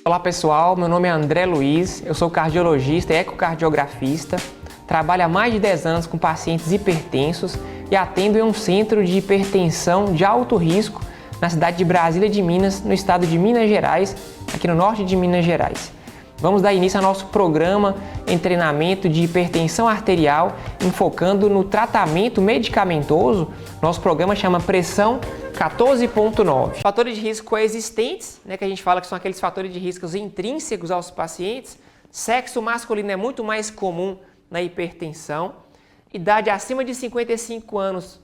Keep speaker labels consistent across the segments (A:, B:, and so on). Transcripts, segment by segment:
A: Olá pessoal, meu nome é André Luiz, eu sou cardiologista e ecocardiografista, trabalho há mais de 10 anos com pacientes hipertensos e atendo em um centro de hipertensão de alto risco na cidade de Brasília de Minas, no estado de Minas Gerais, aqui no norte de Minas Gerais. Vamos dar início ao nosso programa em treinamento de hipertensão arterial, enfocando no tratamento medicamentoso. Nosso programa chama Pressão 14.9. Fatores de risco coexistentes, que a gente fala que são aqueles fatores de risco intrínsecos aos pacientes. Sexo masculino é muito mais comum na hipertensão. Idade acima de 55 anos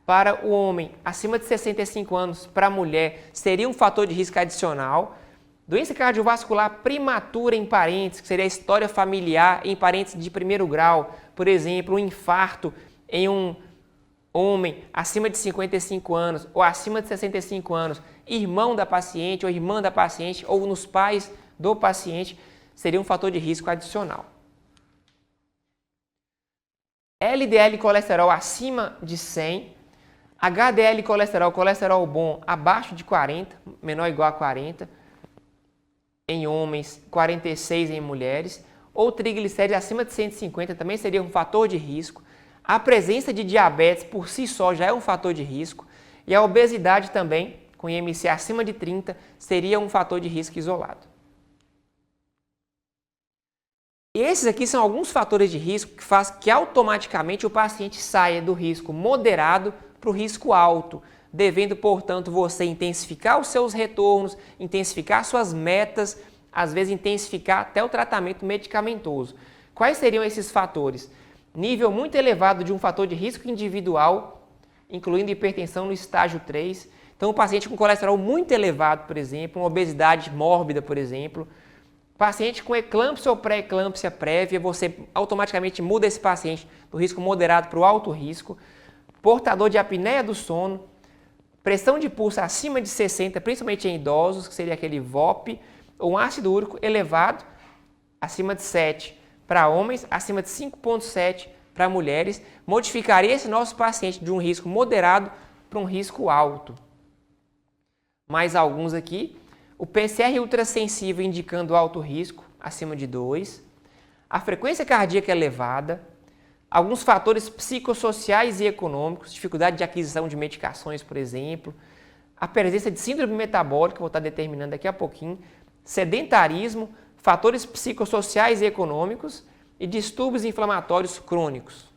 A: para o homem, acima de 65 anos para a mulher, seria um fator de risco adicional. Doença cardiovascular prematura em parentes, que seria a história familiar em parentes de primeiro grau, por exemplo, um infarto em um homem acima de 55 anos ou acima de 65 anos, irmão da paciente ou irmã da paciente ou nos pais do paciente, seria um fator de risco adicional. LDL colesterol acima de 100, HDL colesterol bom abaixo de 40, menor ou igual a 40, em homens, 46 em mulheres, ou triglicéridos acima de 150 também seria um fator de risco. A presença de diabetes por si só já é um fator de risco e a obesidade também, com IMC acima de 30, seria um fator de risco isolado. E esses aqui são alguns fatores de risco que fazem que automaticamente o paciente saia do risco moderado para o risco alto, devendo, portanto, você intensificar os seus retornos, intensificar suas metas, às vezes intensificar até o tratamento medicamentoso. Quais seriam esses fatores? Nível muito elevado de um fator de risco individual, incluindo hipertensão no estágio 3. Então, o paciente com colesterol muito elevado, por exemplo, uma obesidade mórbida, por exemplo. Paciente com eclâmpsia ou pré-eclâmpsia prévia, você automaticamente muda esse paciente do risco moderado para o alto risco. Portador de apneia do sono. Pressão de pulso acima de 60, principalmente em idosos, que seria aquele VOP, ou um ácido úrico elevado, acima de 7 para homens, acima de 5,7 para mulheres, modificaria esse nosso paciente de um risco moderado para um risco alto. Mais alguns aqui, o PCR ultrassensível indicando alto risco, acima de 2, a frequência cardíaca elevada, alguns fatores psicossociais e econômicos, dificuldade de aquisição de medicações, por exemplo, a presença de síndrome metabólica, vou estar determinando daqui a pouquinho, sedentarismo, fatores psicossociais e econômicos e distúrbios inflamatórios crônicos.